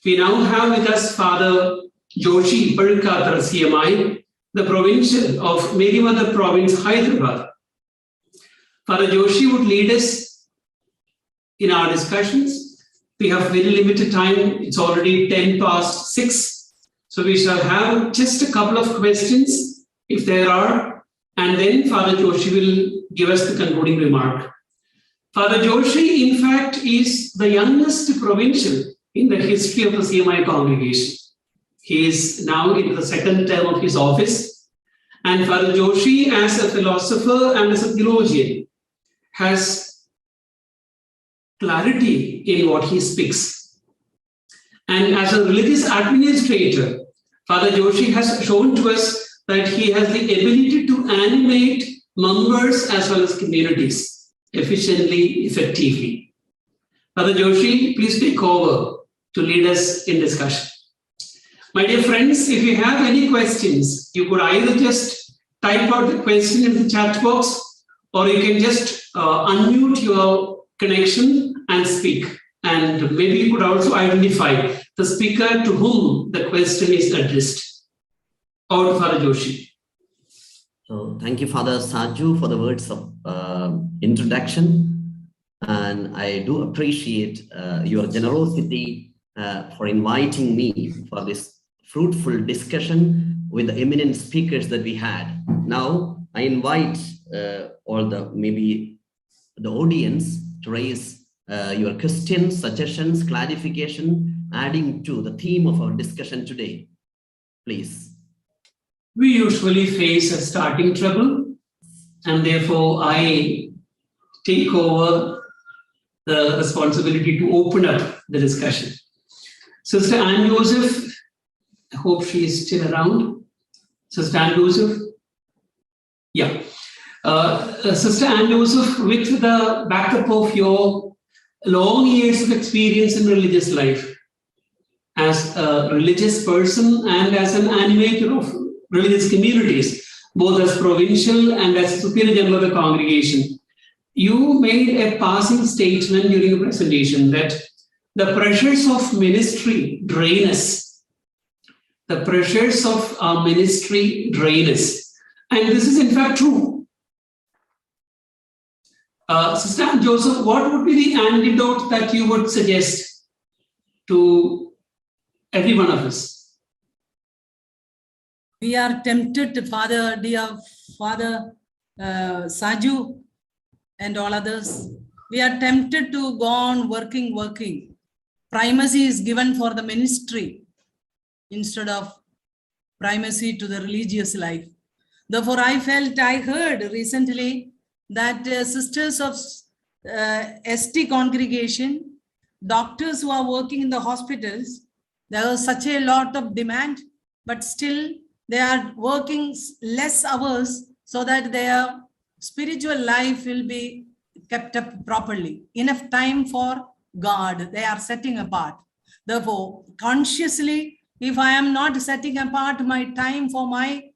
We now have with us Father Joshy Pazhukkathara CMI, the Provincial of Medimata Province, Hyderabad. Father Joshy would lead us in our discussions. We have very limited time. It's already 6:10. So we shall have just a couple of questions, if there are, and then Father Joshy will give us the concluding remark. Father Joshy, in fact, is the youngest provincial in the history of the CMI congregation. He is now in the second term of his office. And Father Joshy, as a philosopher and as a theologian, has clarity in what he speaks. And as a religious administrator, Father Joshy has shown to us that he has the ability to animate members as well as communities efficiently, effectively. Father Joshy, please take over to lead us in discussion. My dear friends, if you have any questions, you could either just type out the question in the chat box, or you can just unmute your connection and speak. And maybe you could also identify the speaker to whom the question is addressed. Over to Father Joshy. So thank you, Father Saju, for the words of introduction. And I do appreciate your generosity for inviting me for this fruitful discussion with the eminent speakers that we had. Now, I invite all the audience to raise your questions, suggestions, clarification, adding to the theme of our discussion today. Please. We usually face a starting trouble, and therefore I take over the responsibility to open up the discussion. Sister Anne Joseph, I hope she is still around. Sister Anne Joseph? Yeah. Sister Anne Joseph, with the backup of your long years of experience in religious life, as a religious person and as an animator of religious communities, both as provincial and as superior general of the congregation, you made a passing statement during the presentation that the pressures of ministry drain us. The pressures of our ministry drain us. And this is in fact true. Sister Anne Joseph, what would be the antidote that you would suggest to every one of us? We are tempted, dear Father Saju and all others, we are tempted to go on working. Primacy is given for the ministry instead of primacy to the religious life. Therefore, I heard recently that sisters of ST congregation, doctors who are working in the hospitals, there was such a lot of demand, but still they are working less hours so that their spiritual life will be kept up properly. Enough time for God, they are setting apart. Therefore, consciously, if I am not setting apart my time for my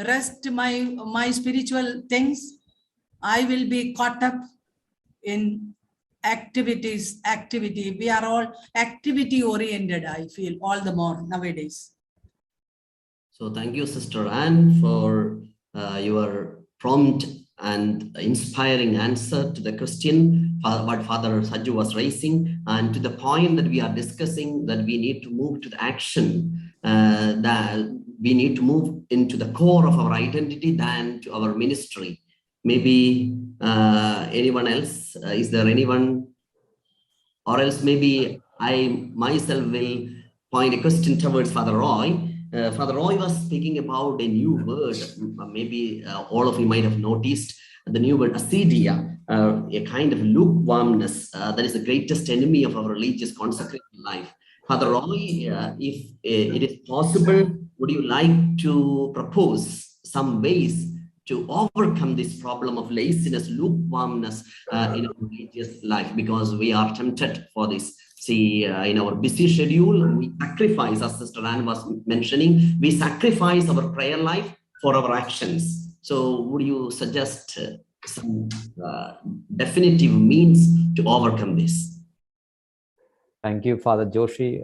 rest, my spiritual things, I will be caught up in activity. We are all activity oriented, I feel, all the more nowadays. So thank you, Sister Anne, for your prompt and inspiring answer to the question what Father Saju was raising, and to the point that we are discussing, that we need to move to the action, that we need to move into the core of our identity than to our ministry. Maybe anyone else? Is there anyone? Or else maybe I myself will point a question towards Father Roy. Father Roy was speaking about a new word. Maybe all of you might have noticed the new word acedia, a kind of lukewarmness that is the greatest enemy of our religious consecrated life. Father Roy, if it is possible, would you like to propose some ways to overcome this problem of laziness, lukewarmness in our religious life? Because we are tempted for this. See, in our busy schedule, we sacrifice, as Sister Anne was mentioning, we sacrifice our prayer life for our actions. So would you suggest some definitive means to overcome this? Thank you, Father Joshi.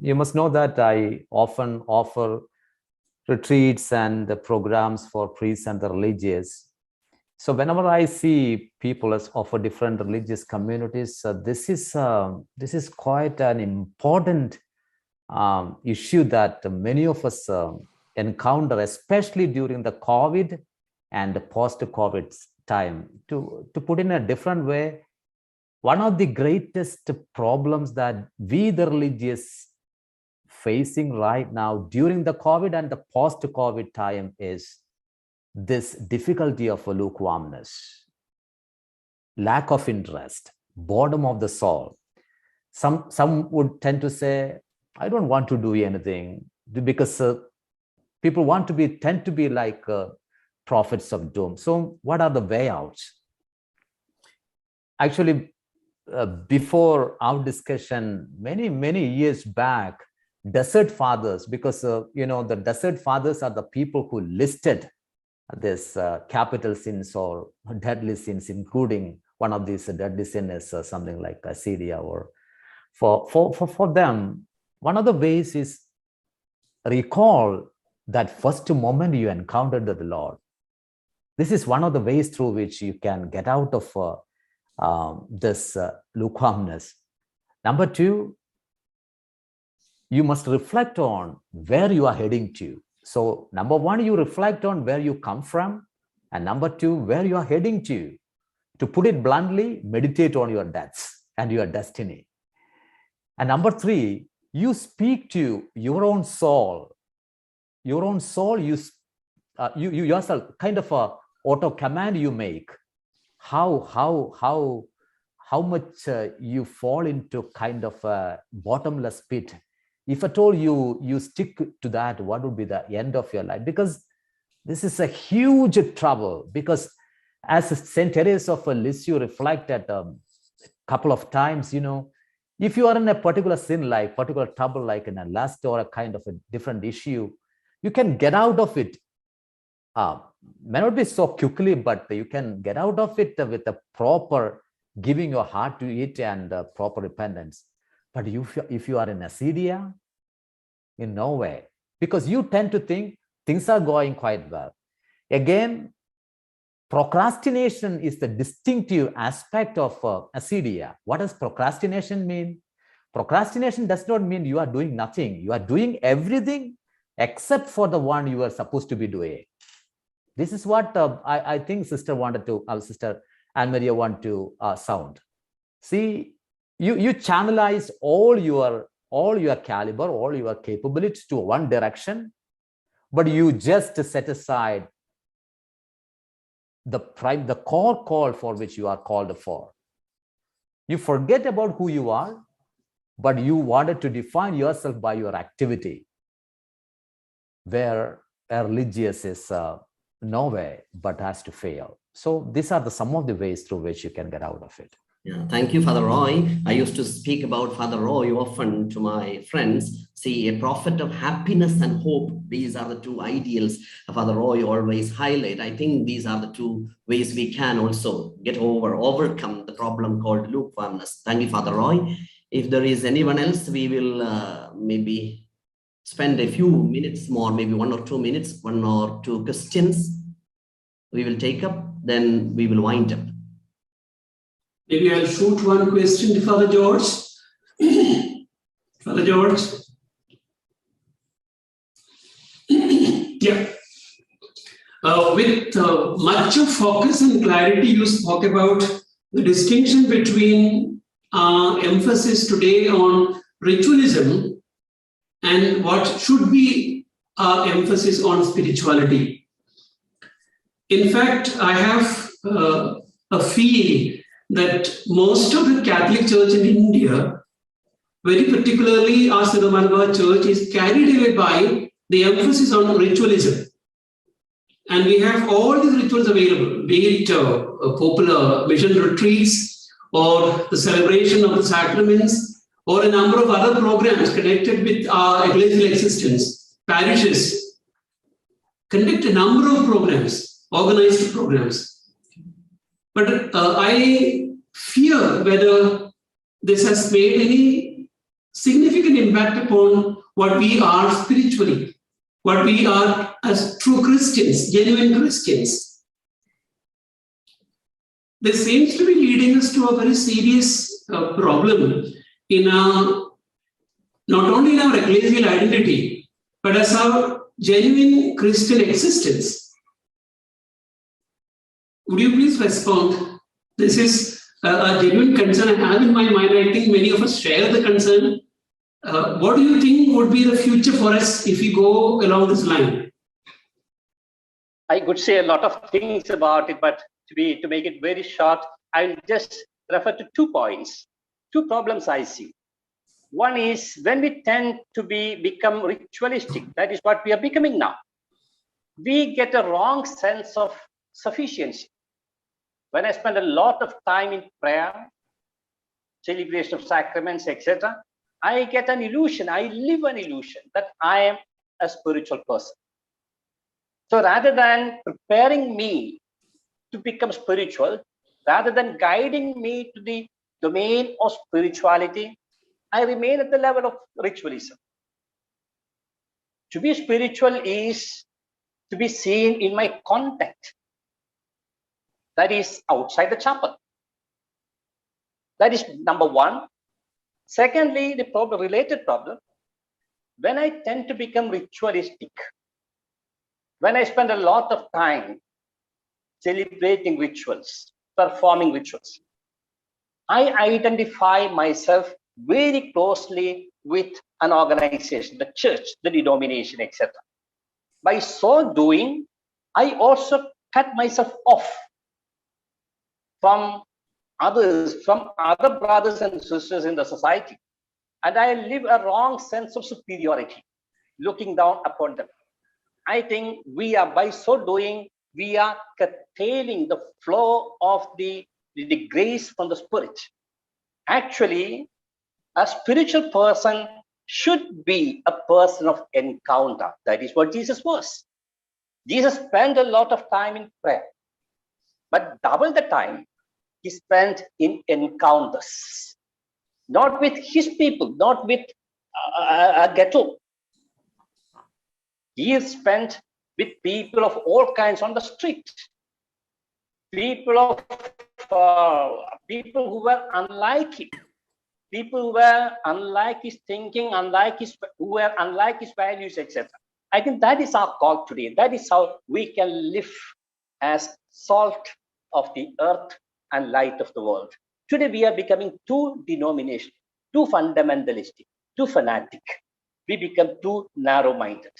You must know that I often offer retreats and the programs for priests and the religious. So whenever I see people of a different religious communities, this is quite an important issue that many of us encounter, especially during the COVID and the post-COVID time. To put in a different way, one of the greatest problems that we, the religious, facing right now during the COVID and the post-COVID time is this difficulty of lukewarmness, lack of interest, boredom of the soul. Some would tend to say, I don't want to do anything, because people tend to be like prophets of doom. So what are the way outs? Actually, before our discussion, many years back, desert fathers, because the desert fathers are the people who listed this capital sins or deadly sins, including one of these deadly sins is something like Assyria. Or for them, one of the ways is recall that first moment you encountered the Lord. This is one of the ways through which you can get out of this lukewarmness. Number two, you must reflect on where you are heading to. So number one, you reflect on where you come from, and number two, where you are heading to. To put it bluntly, meditate on your debts and your destiny. And number three, you speak to your own soul. Your own soul, you yourself, kind of a auto command you make. How much you fall into kind of a bottomless pit. If at all you stick to that, what would be the end of your life? Because this is a huge trouble. Because as Saint Teresa of Lisieux reflected a couple of times, if you are in a particular sin, like particular trouble, like in a lust or a kind of a different issue, you can get out of it. May not be so quickly, but you can get out of it with a proper giving your heart to it and proper repentance. But if you are in Assyria, in no way, because you tend to think things are going quite well. Again, procrastination is the distinctive aspect of Assyria. What does procrastination mean? Procrastination does not mean you are doing nothing. You are doing everything except for the one you are supposed to be doing. This is what I think Sister Anne-Maria wanted to sound. See, you channelize all your caliber, all your capabilities to one direction, but you just set aside the core call for which you are called for. You forget about who you are, but you wanted to define yourself by your activity, where a religious is no way but has to fail. So these are some of the ways through which you can get out of it. Yeah, thank you, Father Roy. I used to speak about Father Roy often to my friends. See, a prophet of happiness and hope. These are the two ideals Father Roy always highlight. I think these are the two ways we can also overcome the problem called lukewarmness. Thank you, Father Roy. If there is anyone else, we will maybe spend a few minutes more, maybe 1 or 2 minutes, 1 or 2 questions we will take up, then we will wind up. Maybe I'll shoot one question to Father George. Father George. Yeah. With much of focus and clarity, you spoke about the distinction between emphasis today on ritualism and what should be our emphasis on spirituality. In fact, I have a feel that most of the Catholic Church in India, very particularly our Syro-Malabar Church, is carried away by the emphasis on ritualism. And we have all these rituals available, be it popular mission retreats or the celebration of the sacraments or a number of other programs connected with our ecclesial existence. Parishes conduct a number of programs, organized programs. But I fear whether this has made any significant impact upon what we are spiritually, what we are as true Christians, genuine Christians. This seems to be leading us to a very serious problem in our, not only in our ecclesial identity, but as our genuine Christian existence. Would you please respond? This is a genuine concern I have in my mind. I think many of us share the concern. What do you think would be the future for us if we go along this line? I could say a lot of things about it, but to make it very short, I'll just refer to 2 points, 2 problems I see. One is when we tend to become ritualistic, that is what we are becoming now. We get a wrong sense of sufficiency. When I spend a lot of time in prayer, celebration of sacraments, etc., I get an illusion, I live an illusion that I am a spiritual person. So rather than preparing me to become spiritual, rather than guiding me to the domain of spirituality, I remain at the level of ritualism. To be spiritual is to be seen in my contact. That is outside the chapel. That is number one. Secondly, the related problem, when I tend to become ritualistic, when I spend a lot of time celebrating rituals, performing rituals, I identify myself very closely with an organization, the church, the denomination, etc. By so doing, I also cut myself off from others, from other brothers and sisters in the society. And I live a wrong sense of superiority, looking down upon them. I think we are, by so doing, we are curtailing the flow of the grace from the Spirit. Actually, a spiritual person should be a person of encounter. That is what Jesus was. Jesus spent a lot of time in prayer, but double the time he spent in encounters, not with his people, not with a ghetto. He spent with people of all kinds on the street, people who were unlike him, people who were unlike his thinking, who were unlike his values, etc. I think that is our call today. That is how we can live as salt of the earth and light of the world. Today we are becoming too denominational, too fundamentalistic, too fanatic. We become too narrow-minded.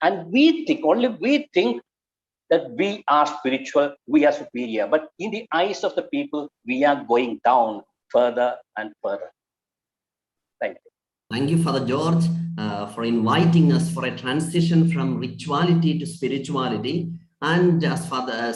And we think that we are spiritual, we are superior. But in the eyes of the people, we are going down further and further. Thank you. Thank you, Father George, for inviting us for a transition from rituality to spirituality. And as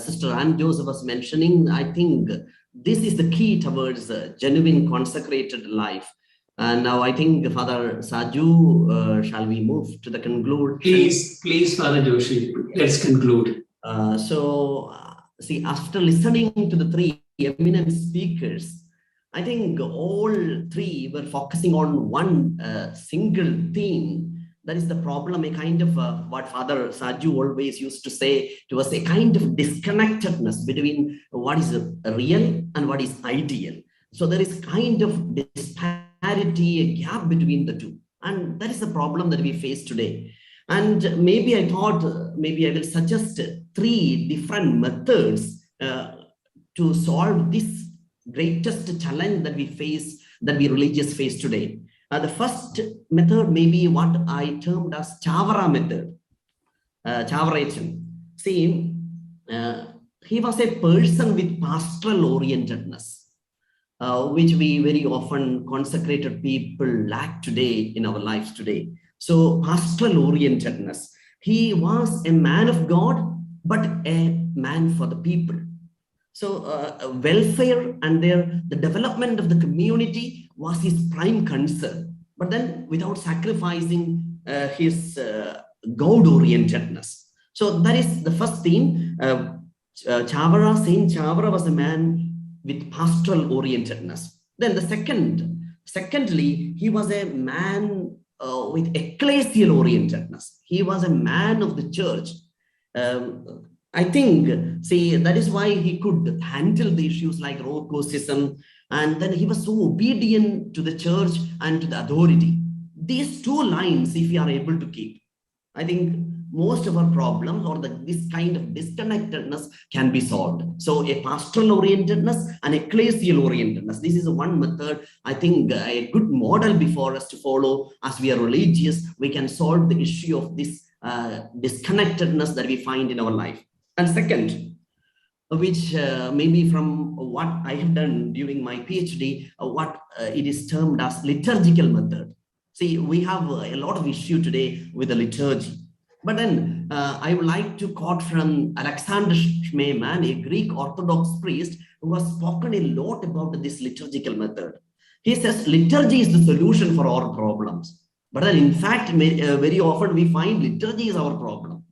Sister Anne Joseph was mentioning, I think this is the key towards a genuine consecrated life. And now I think Father Saju, shall we move to the conclusion? Please, Father Joshi, let's conclude. See, after listening to the 3 eminent speakers, I think all 3 were focusing on one single theme. That is the problem, a kind of what Father Saju always used to say to us, a kind of disconnectedness between what is real and what is ideal. So there is kind of disparity, a gap between the two. And that is the problem that we face today. And maybe I thought, maybe I will suggest 3 different methods to solve this greatest challenge that we face, that we religious face today. The first method may be what I termed as Chavara method. Chavaration. See, he was a person with pastoral orientedness, which we very often consecrated people lack today in our lives today. So pastoral orientedness. He was a man of God, but a man for the people. So welfare and the development of the community was his prime concern, but then without sacrificing his God-orientedness. So that is the first theme. Saint Chavara was a man with pastoral orientedness. Then the secondly, he was a man with ecclesial orientedness. He was a man of the church. I think, see, that is why he could handle the issues like Roccoism, and then he was so obedient to the church and to the authority. These two lines, if we are able to keep, I think most of our problems or this kind of disconnectedness can be solved. So a pastoral orientedness and ecclesial orientedness. This is one method, I think, a good model before us to follow as we are religious. We can solve the issue of this disconnectedness that we find in our life. And second, which maybe from what I have done during my PhD, what it is termed as liturgical method. See, we have a lot of issue today with the liturgy. But then I would like to quote from Alexander Schmemann, a Greek Orthodox priest who has spoken a lot about this liturgical method. He says liturgy is the solution for our problems. But then in fact, very often we find liturgy is our problem.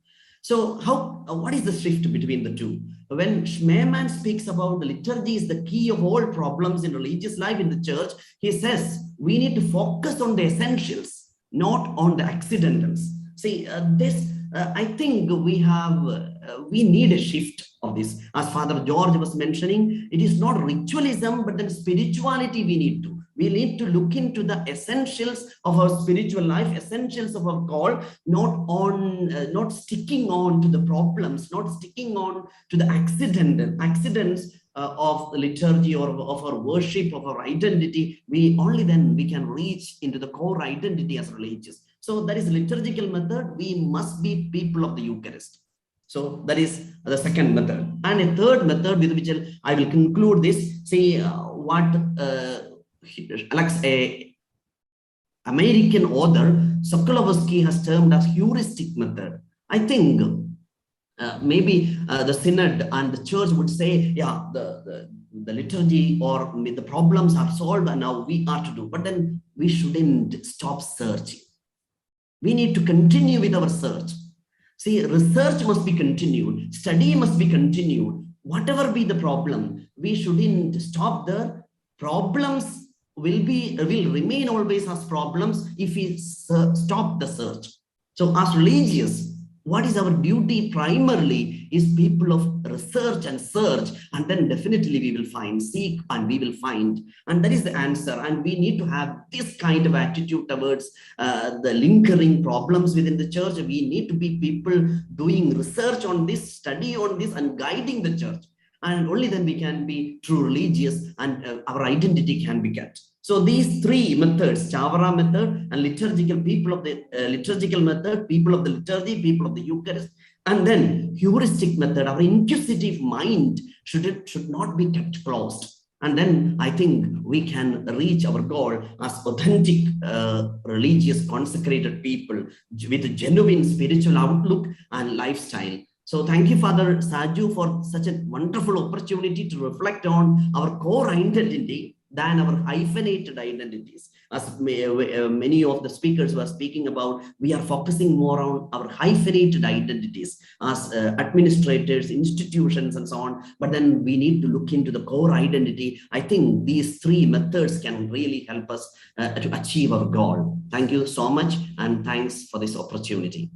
So what is the shift between the two? When Schmemann speaks about the liturgy is the key of all problems in religious life in the church, he says we need to focus on the essentials, not on the accidentals. See, I think we need a shift of this. As Father George was mentioning, it is not ritualism, but then spirituality we need to. We need to look into the essentials of our spiritual life, essentials of our call, not sticking on to the problems, not sticking on to the accidents of the liturgy or of our worship, of our identity. Only then we can reach into the core identity as religious. So that is a liturgical method. We must be people of the Eucharist. So that is the second method. And a third method with which I will conclude this. See what American author Sokolowski has termed as heuristic method. I think maybe the synod and the church would say, yeah, the liturgy or the problems are solved and now we are to do. But then we shouldn't stop searching. We need to continue with our search. See, research must be continued. Study must be continued. Whatever be the problem, we shouldn't stop there. Problems will remain always as problems if we stop the search. So as religious, what is our duty primarily is people of research and search, and then definitely we will find, seek and we will find. And that is the answer. And we need to have this kind of attitude towards the lingering problems within the church. We need to be people doing research on this, study on this, and guiding the church. And only then we can be true religious and our identity can be kept. So these three methods, Chavara method and liturgical, people of the liturgical method, people of the liturgy, people of the Eucharist, and then heuristic method, our inquisitive mind should not be kept closed. And then I think we can reach our goal as authentic, religious, consecrated people with a genuine spiritual outlook and lifestyle. So thank you, Father Saju, for such a wonderful opportunity to reflect on our core identity than our hyphenated identities. As many of the speakers were speaking about, we are focusing more on our hyphenated identities as administrators, institutions, and so on. But then we need to look into the core identity. I think these three methods can really help us to achieve our goal. Thank you so much, and thanks for this opportunity.